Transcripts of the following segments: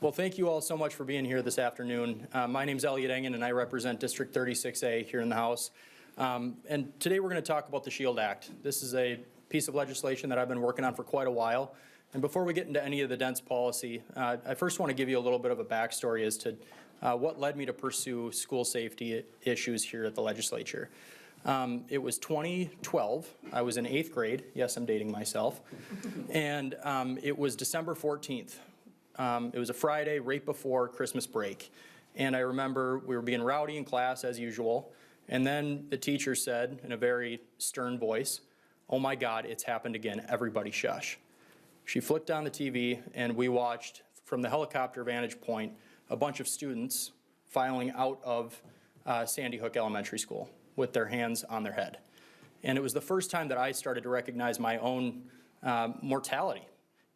Well, thank you all so much for being here this afternoon. My name is Elliot Engen, and I represent District 36A here in the House. And today we're going to talk about the SHIELD Act. This is a piece of legislation that I've been working on for quite a while. And before we get into any of the dense policy, I first want to give you a little bit of a backstory as to what led me to pursue school safety issues here at the legislature. It was 2012. I was in 8th grade. Yes, I'm dating myself. And it was December 14th. It was a Friday right before Christmas break. And I remember we were being rowdy in class as usual. And then the teacher said in a very stern voice, "Oh my God, it's happened again. Everybody shush." She flicked on the TV and we watched from the helicopter vantage point a bunch of students filing out of Sandy Hook Elementary School with their hands on their head. And it was the first time that I started to recognize my own mortality.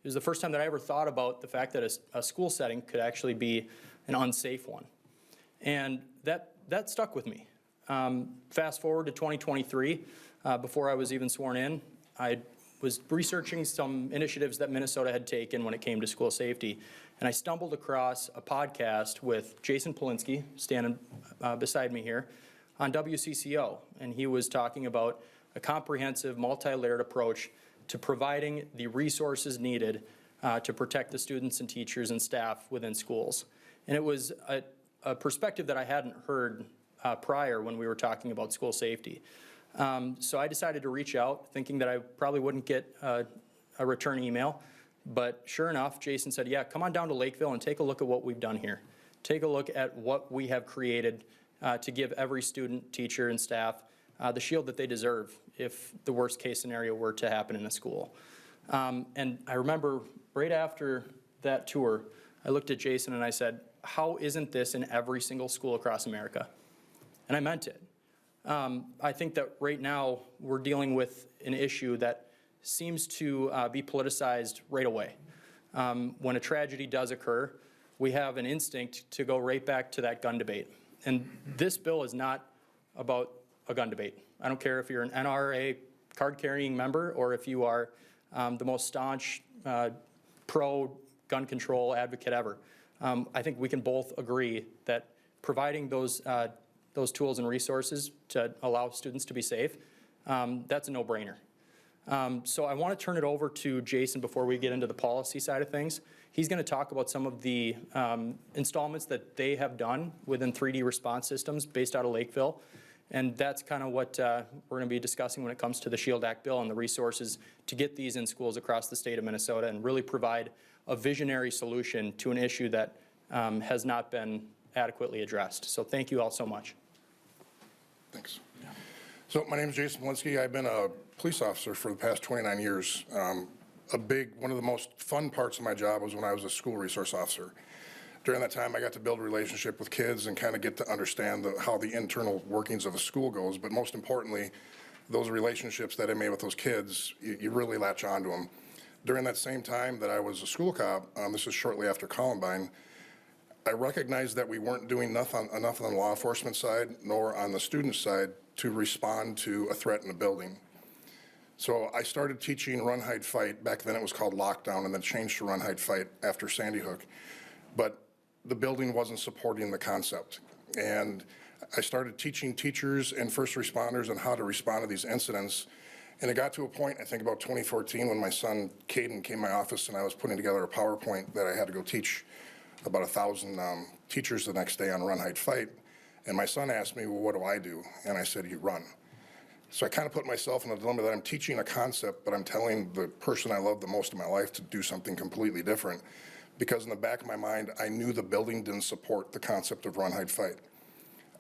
It was the first time that I ever thought about the fact that a school setting could actually be an unsafe one. And that stuck with me. Fast forward to 2023, before I was even sworn in, I was researching some initiatives that Minnesota had taken when it came to school safety. And I stumbled across a podcast with Jason Polinsky, standing beside me here, on WCCO. And he was talking about a comprehensive, multi-layered approach to providing the resources needed to protect the students and teachers and staff within schools. And it was a perspective that I hadn't heard prior when we were talking about school safety. So I decided to reach out, thinking that I probably wouldn't get a return email. But sure enough, Jason said, "Yeah, come on down to Lakeville and take a look at what we've done here. Take a look at what we have created to give every student, teacher, and staff the shield that they deserve if the worst case scenario were to happen in a school." And I remember right after that tour, I looked at Jason and I said, "How isn't this in every single school across America?" And I meant it. I think that right now we're dealing with an issue that seems to be politicized right away. When a tragedy does occur, we have an instinct to go right back to that gun debate. And this bill is not about a gun debate. I don't care if you're an NRA card-carrying member or if you are the most staunch pro-gun control advocate ever. I think we can both agree that providing those tools and resources to allow students to be safe, that's a no-brainer. So I want to turn it over to Jason before we get into the policy side of things. He's going to talk about some of the installments that they have done within 3D response systems based out of Lakeville. And that's kind of what we're going to be discussing when it comes to the SHIELD Act bill and the resources to get these in schools across the state of Minnesota and really provide a visionary solution to an issue that has not been adequately addressed. So thank you all so much. Thanks. So my name is Jason Polinsky. I've been a police officer for the past 29 years. One of the most fun parts of my job was when I was a school resource officer. During that time, I got to build a relationship with kids and kind of get to understand how the internal workings of a school goes. But most importantly, those relationships that I made with those kids, you really latch onto them. During that same time that I was a school cop, this was shortly after Columbine, I recognized that we weren't doing enough on the law enforcement side nor on the student side to respond to a threat in a building. So I started teaching Run, Hide, Fight. Back then it was called Lockdown and then changed to Run, Hide, Fight after Sandy Hook. But the building wasn't supporting the concept. And I started teaching teachers and first responders on how to respond to these incidents. And it got to a point, I think about 2014, when my son Caden came to my office and I was putting together a PowerPoint that I had to go teach about 1,000 teachers the next day on Run, Hide, Fight. And my son asked me, "Well, what do I do?" And I said, "You run." So I kind of put myself in a dilemma that I'm teaching a concept, but I'm telling the person I love the most in my life to do something completely different. Because in the back of my mind, I knew the building didn't support the concept of Run, Hide, Fight.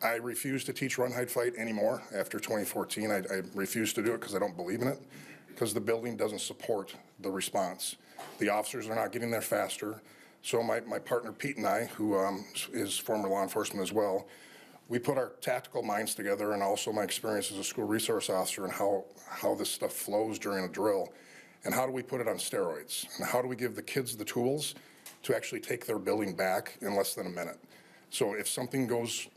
I refuse to teach Run, Hide, Fight anymore after 2014. I refuse to do it because I don't believe in it, because the building doesn't support the response. The officers are not getting there faster. So my partner Pete and I, who is former law enforcement as well, we put our tactical minds together and also my experience as a school resource officer and how this stuff flows during a drill. And how do we put it on steroids? And how do we give the kids the tools to actually take their building back in less than a minute? So if something goes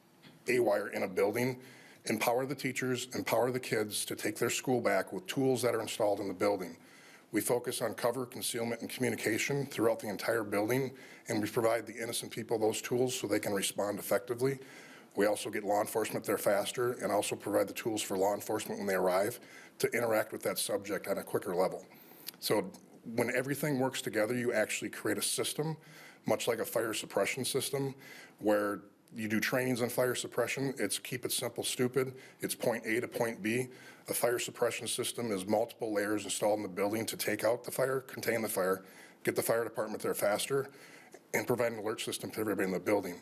haywire in a building, empower the teachers, empower the kids to take their school back with tools that are installed in the building. We focus on cover, concealment, and communication throughout the entire building, and we provide the innocent people those tools so they can respond effectively. We also get law enforcement there faster and also provide the tools for law enforcement when they arrive to interact with that subject on a quicker level. So when everything works together, you actually create a system, much like a fire suppression system, where you do trainings on fire suppression. It's keep it simple, stupid. It's point A to point B. A fire suppression system is multiple layers installed in the building to take out the fire, contain the fire, get the fire department there faster, and provide an alert system to everybody in the building.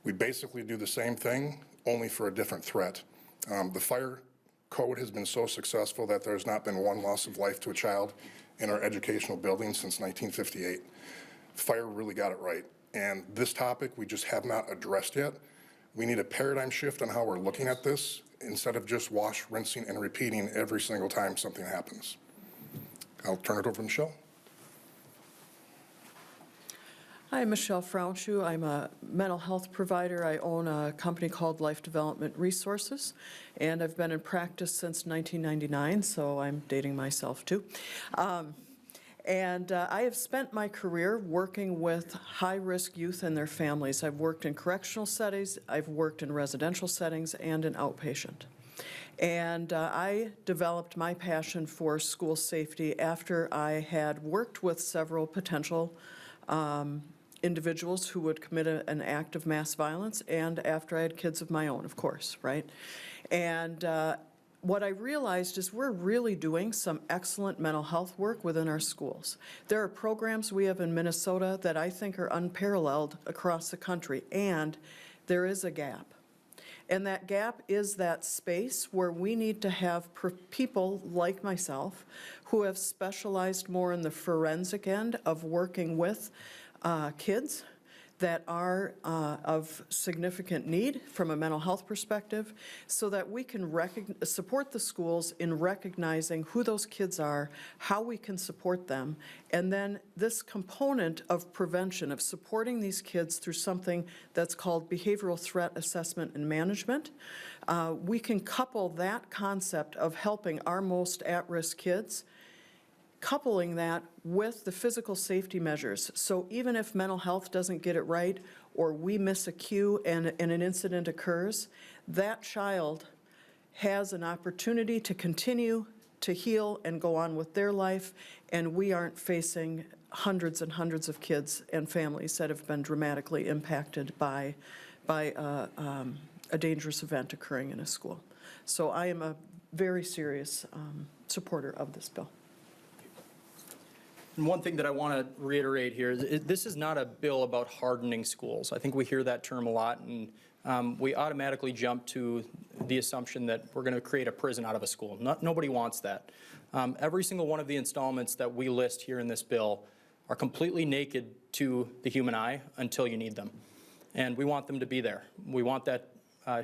We basically do the same thing, only for a different threat. The fire code has been so successful that there's not been one loss of life to a child in our educational building since 1958. Fire really got it right. And this topic we just have not addressed yet. We need a paradigm shift on how we're looking at this instead of just wash, rinsing, and repeating every single time something happens. I'll turn it over to Michelle. Hi, I'm Michelle Frauenschuh. I'm a mental health provider. I own a company called Life Development Resources, and I've been in practice since 1999, so I'm dating myself too. I have spent my career working with high-risk youth and their families. I've worked in correctional settings, I've worked in residential settings, and in outpatient. And I developed my passion for school safety after I had worked with several potential individuals who would commit an act of mass violence, and after I had kids of my own, of course, right? And what I realized is we're really doing some excellent mental health work within our schools. There are programs we have in Minnesota that I think are unparalleled across the country, and there is a gap. And that gap is that space where we need to have people like myself who have specialized more in the forensic end of working with kids that are of significant need from a mental health perspective, so that we can support the schools in recognizing who those kids are, how we can support them, and then this component of prevention, of supporting these kids through something that's called behavioral threat assessment and management. We can couple that concept of helping our most at-risk kids, coupling that with the physical safety measures. So even if mental health doesn't get it right, or we miss a cue and an incident occurs, that child has an opportunity to continue to heal and go on with their life, and we aren't facing hundreds and hundreds of kids and families that have been dramatically impacted by a dangerous event occurring in a school. So I am a very serious supporter of this bill. And one thing that I want to reiterate here is this is not a bill about hardening schools. I think we hear that term a lot, and we automatically jump to the assumption that we're going to create a prison out of a school. Nobody wants that. Every single one of the installments that we list here in this bill are completely naked to the human eye until you need them. And we want them to be there. We want that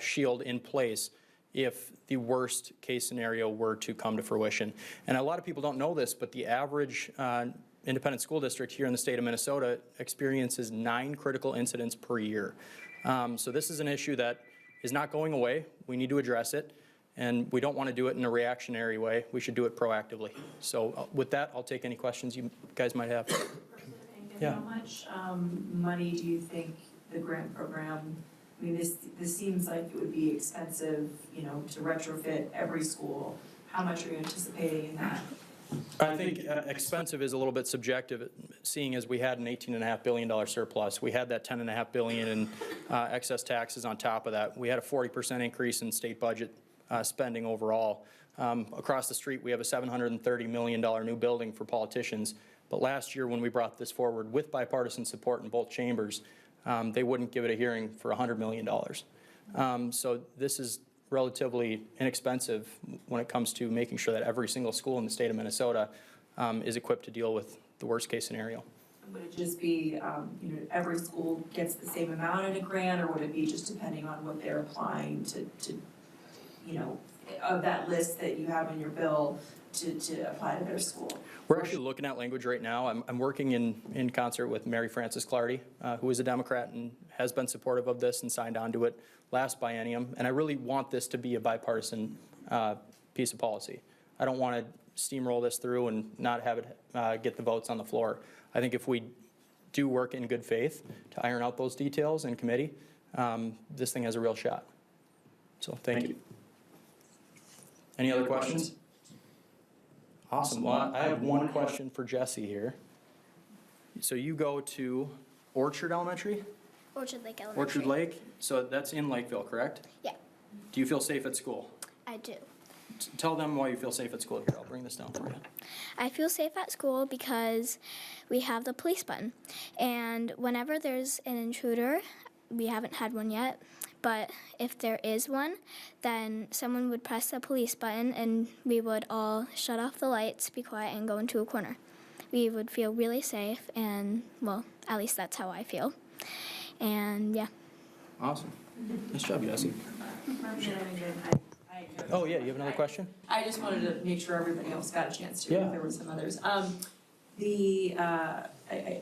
shield in place if the worst case scenario were to come to fruition. And a lot of people don't know this, but the average independent school district here in the state of Minnesota experiences 9 critical incidents per year. So this is an issue that is not going away. We need to address it, and we don't want to do it in a reactionary way. We should do it proactively. So with that, I'll take any questions you guys might have. Yeah. How much money do you think the grant program, I mean, this seems like it would be expensive, you know, to retrofit every school. How much are you anticipating in that? I think expensive is a little bit subjective, seeing as we had an $18.5 billion surplus. We had that $10.5 billion in excess taxes on top of that. We had a 40% increase in state budget spending overall. Across the street, we have a $730 million new building for politicians. But last year, when we brought this forward with bipartisan support in both chambers, they wouldn't give it a hearing for $100 million. So this is relatively inexpensive when it comes to making sure that every single school in the state of Minnesota is equipped to deal with the worst case scenario. Would it just be, you know, every school gets the same amount in a grant, or would it be just depending on what they're applying to you know, of that list that you have in your bill to apply to their school? We're actually looking at language right now. I'm working in concert with Mary Frances Clardy, who is a Democrat and has been supportive of this and signed on to it last biennium. And I really want this to be a bipartisan piece of policy. I don't want to steamroll this through and not have it get the votes on the floor. I think if we do work in good faith to iron out those details in committee, this thing has a real shot. So thank you. Any other questions? Awesome. Well, I have one question for Jesse here. So you go to Orchard Elementary? Orchard Lake Elementary. Orchard Lake? So that's in Lakeville, correct? Yeah, Do you feel safe at school? I do. Tell them why you feel safe at school. Here, I'll bring this down for you. I feel safe at school because we have the police button. And whenever there's an intruder, we haven't had one yet, but if there is one, then someone would press the police button and we would all shut off the lights, be quiet, and go into a corner. We would feel really safe, and, well, at least that's how I feel. And, yeah. Awesome. Nice job, Jesse. I Oh, yeah, you have another question? I just wanted to make sure everybody else got a chance to, Yeah. if there were some others. And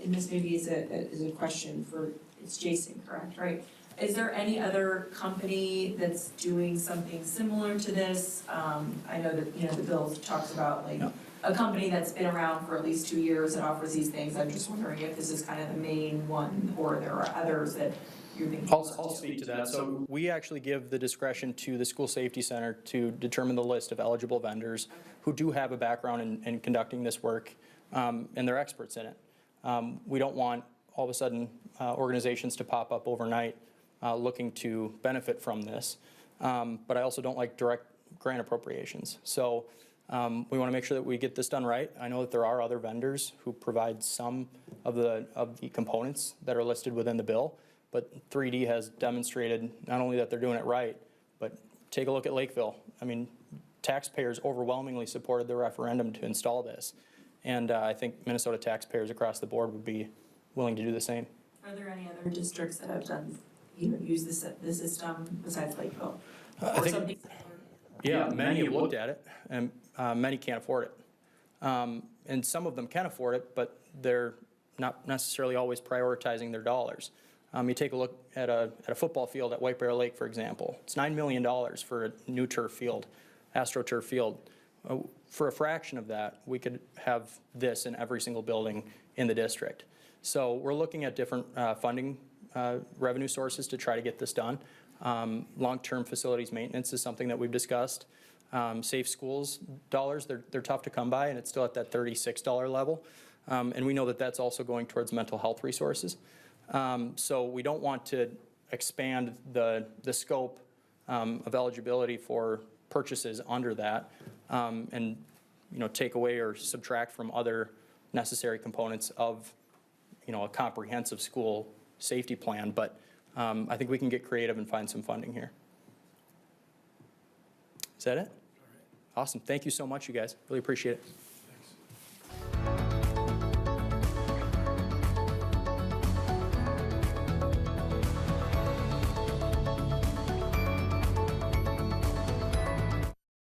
this maybe is a question for, it's Jason, correct, right? Is there any other company that's doing something similar to this? I know that, the bill talks about like Yeah. a company that's been around for at least 2 years that offers these things. I'm just wondering if this is kind of the main one, or there are others that you're thinking. I'll speak to that. So we actually give the discretion to the School Safety Center to determine the list of eligible vendors who do have a background in conducting this work, and they're experts in it. We don't want, all of a sudden, organizations to pop up overnight looking to benefit from this. But I also don't like direct grant appropriations. So we want to make sure that we get this done right. I know that there are other vendors who provide some of the components that are listed within the bill, but 3D has demonstrated not only that they're doing it right, but take a look at Lakeville. I mean, taxpayers overwhelmingly supported the referendum to install this. And I think Minnesota taxpayers across the board would be willing to do the same. Are there any other districts that have done, used the system besides Lakeville? I Or think- something similar? Yeah, many have looked at it, and many can't afford it. And some of them can afford it, but they're not necessarily always prioritizing their dollars. You take a look at a football field at White Bear Lake, for example. It's $9 million for a new turf field, AstroTurf field. For a fraction of that, we could have this in every single building in the district. So we're looking at different funding revenue sources to try to get this done. Long-term facilities maintenance is something that we've discussed. Safe schools dollars, they're tough to come by, and it's still at that $36 level. And we know that that's also going towards mental health resources. So we don't want to expand the scope of eligibility for purchases under that, and take away or subtract from other necessary components of a comprehensive school safety plan. But I think we can get creative and find some funding here. Is that it? Awesome. Thank you so much, you guys. Really appreciate it.